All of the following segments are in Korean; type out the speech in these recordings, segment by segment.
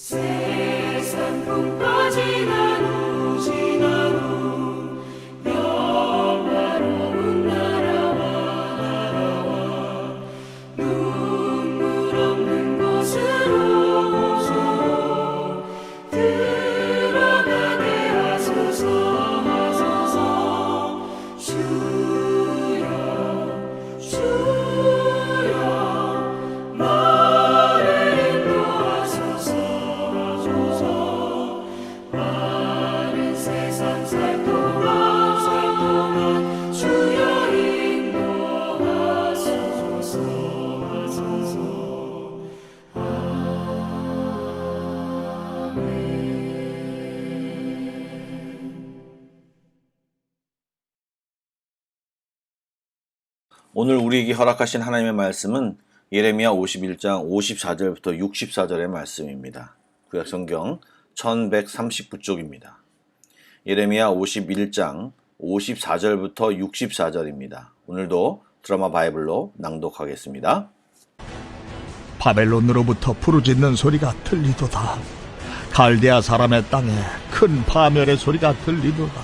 세상 풍파 지나도 영화로운 나라와 눈물 없는 곳으로 들어가게 하소서. 주여 나를 인도하소서. 많은 세상 살 동안 주여 인도하소서. 오늘 우리에게 허락하신 하나님의 말씀은 예레미야 51장 54절부터 64절의 말씀입니다. 구약성경 1139쪽입니다. 예레미야 51장 54절부터 64절입니다. 오늘도 드라마 바이블로 낭독하겠습니다. 바벨론으로부터 부르짖는 소리가 들리도다. 갈대아 사람의 땅에 큰 파멸의 소리가 들리도다.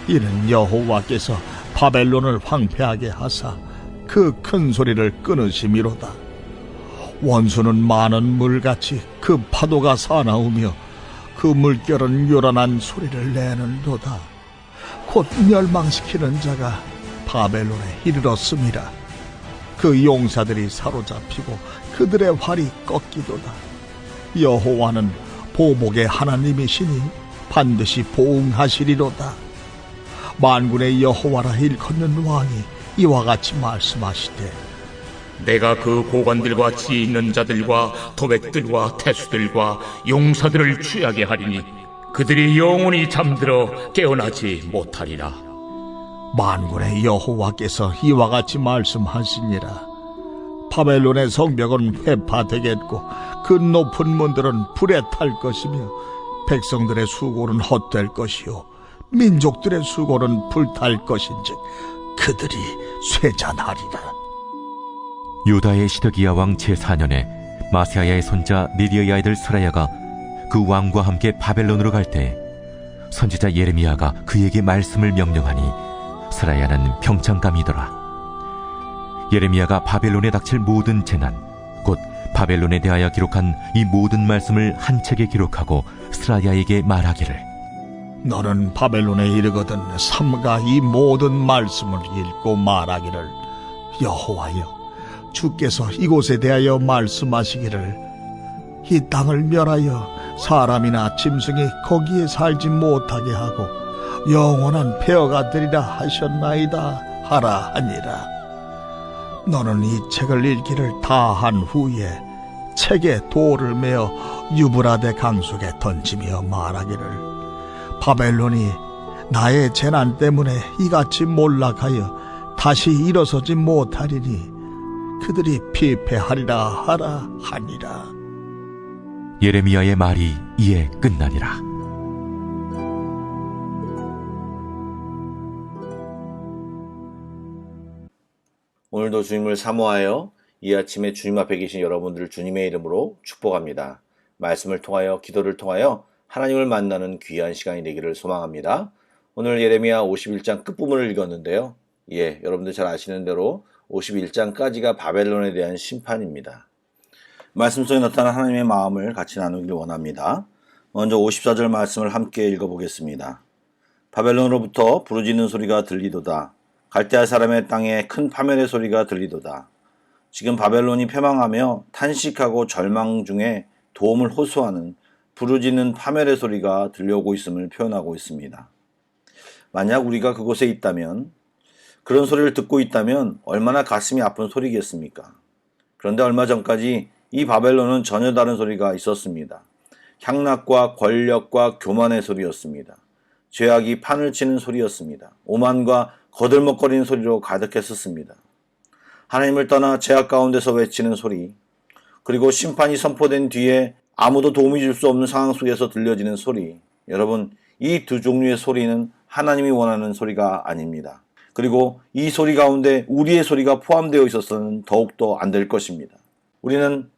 이는 여호와께서 바벨론을 황폐하게 하사 그 큰 소리를 끊으심이로다. 원수는 많은 물같이 그 파도가 사나우며 그 물결은 요란한 소리를 내는도다. 곧 멸망시키는 자가 바벨론에 이르렀음이라. 그 용사들이 사로잡히고 그들의 활이 꺾이도다. 여호와는 보복의 하나님이시니 반드시 보응하시리로다. 만군의 여호와라 일컫는 왕이 이와 같이 말씀하시되, 내가 그 고관들과 지혜 있는 자들과 도백들과 태수들과 용사들을 취하게 하리니 그들이 영원히 잠들어 깨어나지 못하리라. 만군의 여호와께서 이와 같이 말씀하시니라. 바벨론의 성벽은 회파되겠고 그 높은 문들은 불에 탈 것이며 백성들의 수고는 헛될 것이요 민족들의 수고는 불탈 것인즉 그들이 쇠잔하리라. 유다의 시드기야 왕 제4년에 마세아야의 손자 니디의 아이들 스라야가 그 왕과 함께 바벨론으로 갈 때 선지자 예레미야가 그에게 말씀을 명령하니 스라야는 평창감이더라. 예레미야가 바벨론에 닥칠 모든 재난, 곧 바벨론에 대하여 기록한 이 모든 말씀을 한 책에 기록하고 스라야에게 말하기를, 너는 바벨론에 이르거든 삼가 이 모든 말씀을 읽고 말하기를, 여호와여 주께서 이곳에 대하여 말씀하시기를, 이 땅을 멸하여 사람이나 짐승이 거기에 살지 못하게 하고 영원한 폐허가 되리라 하셨나이다 하라 하니라. 너는 이 책을 읽기를 다 한 후에 책에 돌을 메어 유브라데 강속에 던지며 말하기를, 바벨론이 나의 재난 때문에 이같이 몰락하여 다시 일어서지 못하리니 그들이 피폐하리라 하라 하니라. 예레미야의 말이 이에 끝나니라. 오늘도 주님을 사모하여 이 아침에 주님 앞에 계신 여러분들을 주님의 이름으로 축복합니다. 말씀을 통하여 기도를 통하여 하나님을 만나는 귀한 시간이 되기를 소망합니다. 오늘 예레미야 51장 끝부분을 읽었는데요. 여러분들 잘 아시는 대로 51장까지가 바벨론에 대한 심판입니다. 말씀 속에 나타난 하나님의 마음을 같이 나누길 원합니다. 먼저 54절 말씀을 함께 읽어보겠습니다. 바벨론으로부터 부르짖는 소리가 들리도다. 갈대아 사람의 땅에 큰 파멸의 소리가 들리도다. 지금 바벨론이 패망하며 탄식하고 절망 중에 도움을 호소하는 부르짖는 파멸의 소리가 들려오고 있음을 표현하고 있습니다. 만약 우리가 그곳에 있다면, 그런 소리를 듣고 있다면 얼마나 가슴이 아픈 소리겠습니까? 그런데 얼마 전까지 이 바벨론은 전혀 다른 소리가 있었습니다. 향락과 권력과 교만의 소리였습니다. 죄악이 판을 치는 소리였습니다. 오만과 거들먹거리는 소리로 가득했었습니다. 하나님을 떠나 죄악 가운데서 외치는 소리, 그리고 심판이 선포된 뒤에 아무도 도움이 줄 수 없는 상황 속에서 들려지는 소리, 여러분, 이 두 종류의 소리는 하나님이 원하는 소리가 아닙니다. 그리고 이 소리 가운데 우리의 소리가 포함되어 있어서는 더욱더 안 될 것입니다. 우리는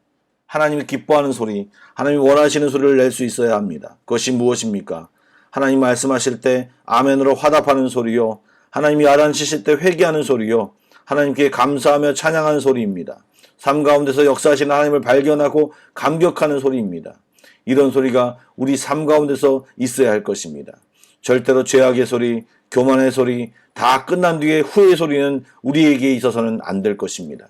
하나님이 기뻐하는 소리, 하나님이 원하시는 소리를 낼 수 있어야 합니다. 그것이 무엇입니까? 하나님 말씀하실 때 아멘으로 화답하는 소리요, 하나님이 알아주실 때 회개하는 소리요, 하나님께 감사하며 찬양하는 소리입니다. 삶 가운데서 역사하시는 하나님을 발견하고 감격하는 소리입니다. 이런 소리가 우리 삶 가운데서 있어야 할 것입니다. 절대로 죄악의 소리, 교만의 소리, 다 끝난 뒤에 후회의 소리는 우리에게 있어서는 안 될 것입니다.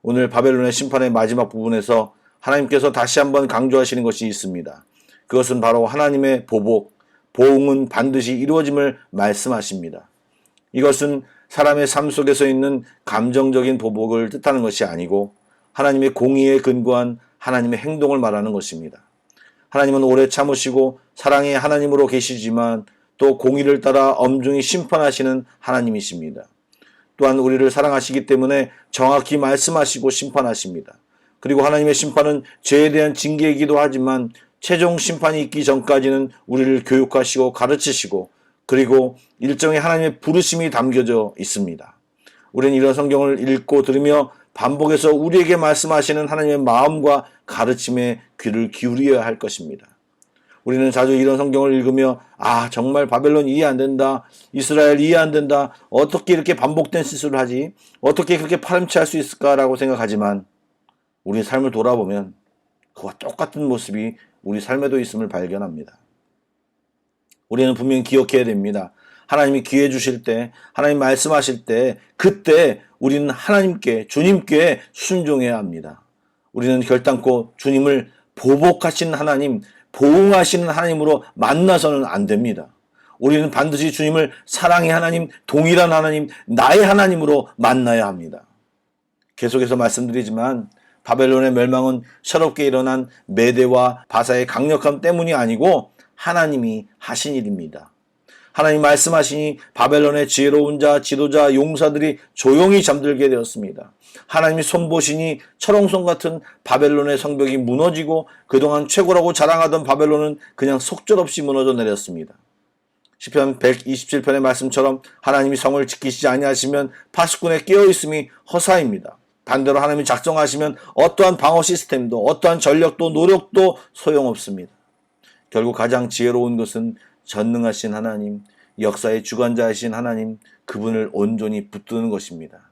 오늘 바벨론의 심판의 마지막 부분에서 하나님께서 다시 한번 강조하시는 것이 있습니다. 그것은 바로 하나님의 보복, 보응은 반드시 이루어짐을 말씀하십니다. 이것은 사람의 삶 속에서 있는 감정적인 보복을 뜻하는 것이 아니고 하나님의 공의에 근거한 하나님의 행동을 말하는 것입니다. 하나님은 오래 참으시고 사랑의 하나님으로 계시지만 또 공의를 따라 엄중히 심판하시는 하나님이십니다. 또한 우리를 사랑하시기 때문에 정확히 말씀하시고 심판하십니다. 그리고 하나님의 심판은 죄에 대한 징계이기도 하지만 최종 심판이 있기 전까지는 우리를 교육하시고 가르치시고 그리고 일정의 하나님의 부르심이 담겨져 있습니다. 우리는 이런 성경을 읽고 들으며 반복해서 우리에게 말씀하시는 하나님의 마음과 가르침에 귀를 기울여야 할 것입니다. 우리는 자주 이런 성경을 읽으며 정말 바벨론 이해 안 된다, 이스라엘 이해 안 된다, 어떻게 이렇게 반복된 실수를 하지, 어떻게 그렇게 파렴치할 수 있을까라고 생각하지만 우리 삶을 돌아보면 그와 똑같은 모습이 우리 삶에도 있음을 발견합니다. 우리는 분명히 기억해야 됩니다. 하나님이 기회 주실 때, 하나님 말씀하실 때, 그때 우리는 하나님께, 주님께 순종해야 합니다. 우리는 결단코 주님을 보복하시는 하나님, 보응하시는 하나님으로 만나서는 안 됩니다. 우리는 반드시 주님을 사랑의 하나님, 동일한 하나님, 나의 하나님으로 만나야 합니다. 계속해서 말씀드리지만 바벨론의 멸망은 새롭게 일어난 메대와 바사의 강력함 때문이 아니고 하나님이 하신 일입니다. 하나님 말씀하시니 바벨론의 지혜로운 자, 지도자, 용사들이 조용히 잠들게 되었습니다. 하나님이 손보시니 철옹성 같은 바벨론의 성벽이 무너지고 그동안 최고라고 자랑하던 바벨론은 그냥 속절없이 무너져 내렸습니다. 시편 127편의 말씀처럼 하나님이 성을 지키시지 아니하시면 파수꾼의 깨어있음이 허사입니다. 반대로 하나님이 작정하시면 어떠한 방어 시스템도 어떠한 전력도 노력도 소용없습니다. 결국 가장 지혜로운 것은 전능하신 하나님, 역사의 주관자이신 하나님, 그분을 온전히 붙드는 것입니다.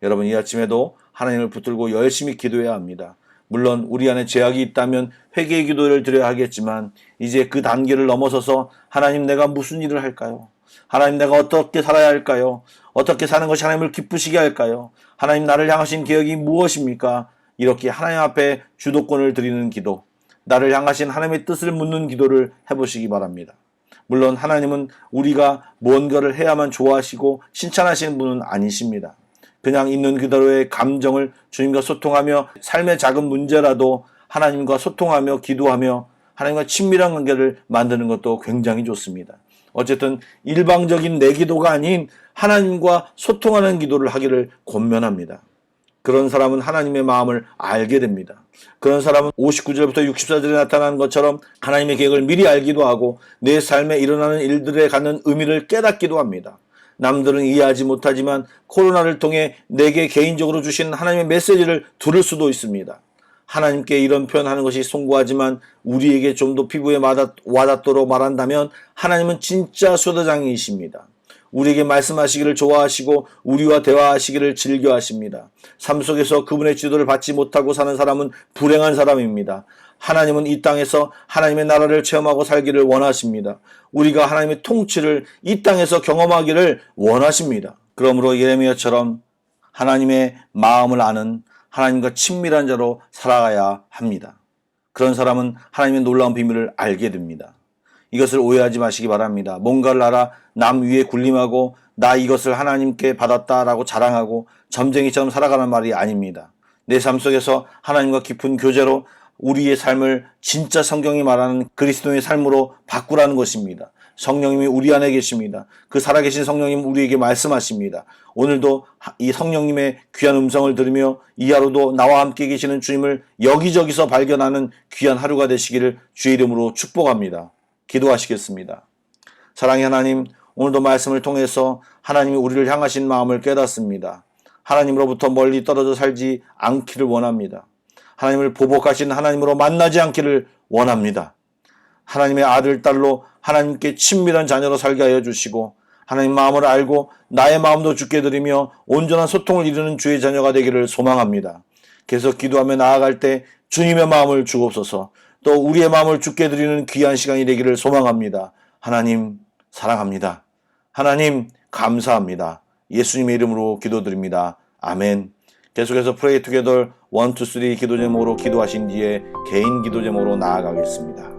여러분, 이 아침에도 하나님을 붙들고 열심히 기도해야 합니다. 물론 우리 안에 죄악이 있다면 회개의 기도를 드려야 하겠지만 이제 그 단계를 넘어서서 하나님, 내가 무슨 일을 할까요? 하나님, 내가 어떻게 살아야 할까요? 어떻게 사는 것이 하나님을 기쁘시게 할까요? 하나님, 나를 향하신 계획이 무엇입니까? 이렇게 하나님 앞에 주도권을 드리는 기도, 나를 향하신 하나님의 뜻을 묻는 기도를 해보시기 바랍니다. 물론 하나님은 우리가 뭔가를 해야만 좋아하시고 칭찬하시는 분은 아니십니다. 그냥 있는 그대로의 감정을 주님과 소통하며 삶의 작은 문제라도 하나님과 소통하며 기도하며 하나님과 친밀한 관계를 만드는 것도 굉장히 좋습니다. 어쨌든 일방적인 내 기도가 아닌 하나님과 소통하는 기도를 하기를 권면합니다. 그런 사람은 하나님의 마음을 알게 됩니다. 그런 사람은 59절부터 64절에 나타난 것처럼 하나님의 계획을 미리 알기도 하고 내 삶에 일어나는 일들에 갖는 의미를 깨닫기도 합니다. 남들은 이해하지 못하지만 코로나를 통해 내게 개인적으로 주신 하나님의 메시지를 들을 수도 있습니다. 하나님께 이런 표현하는 것이 송구하지만 우리에게 좀 더 피부에 와닿도록 말한다면 하나님은 진짜 수도장이십니다. 우리에게 말씀하시기를 좋아하시고 우리와 대화하시기를 즐겨하십니다. 삶 속에서 그분의 지도를 받지 못하고 사는 사람은 불행한 사람입니다. 하나님은 이 땅에서 하나님의 나라를 체험하고 살기를 원하십니다. 우리가 하나님의 통치를 이 땅에서 경험하기를 원하십니다. 그러므로 예레미야처럼 하나님의 마음을 아는 하나님과 친밀한 자로 살아가야 합니다. 그런 사람은 하나님의 놀라운 비밀을 알게 됩니다. 이것을 오해하지 마시기 바랍니다. 뭔가를 알아 남 위에 군림하고 나 이것을 하나님께 받았다라고 자랑하고 점쟁이처럼 살아가는 말이 아닙니다. 내 삶 속에서 하나님과 깊은 교제로 우리의 삶을 진짜 성경이 말하는 그리스도의 삶으로 바꾸라는 것입니다. 성령님이 우리 안에 계십니다. 그 살아계신 성령님 우리에게 말씀하십니다. 오늘도 이 성령님의 귀한 음성을 들으며 이 하루도 나와 함께 계시는 주님을 여기저기서 발견하는 귀한 하루가 되시기를 주의 이름으로 축복합니다. 기도하시겠습니다. 사랑의 하나님, 오늘도 말씀을 통해서 하나님이 우리를 향하신 마음을 깨닫습니다. 하나님으로부터 멀리 떨어져 살지 않기를 원합니다. 하나님을 보복하신 하나님으로 만나지 않기를 원합니다. 하나님의 아들, 딸로 하나님께 친밀한 자녀로 살게 하여 주시고 하나님 마음을 알고 나의 마음도 주께 드리며 온전한 소통을 이루는 주의 자녀가 되기를 소망합니다. 계속 기도하며 나아갈 때 주님의 마음을 주옵소서. 또 우리의 마음을 주께 드리는 귀한 시간이 되기를 소망합니다. 하나님 사랑합니다. 하나님 감사합니다. 예수님의 이름으로 기도드립니다. 아멘. 계속해서 Pray Together 1, 2, 3 기도 제목으로 기도하신 뒤에 개인 기도 제목으로 나아가겠습니다.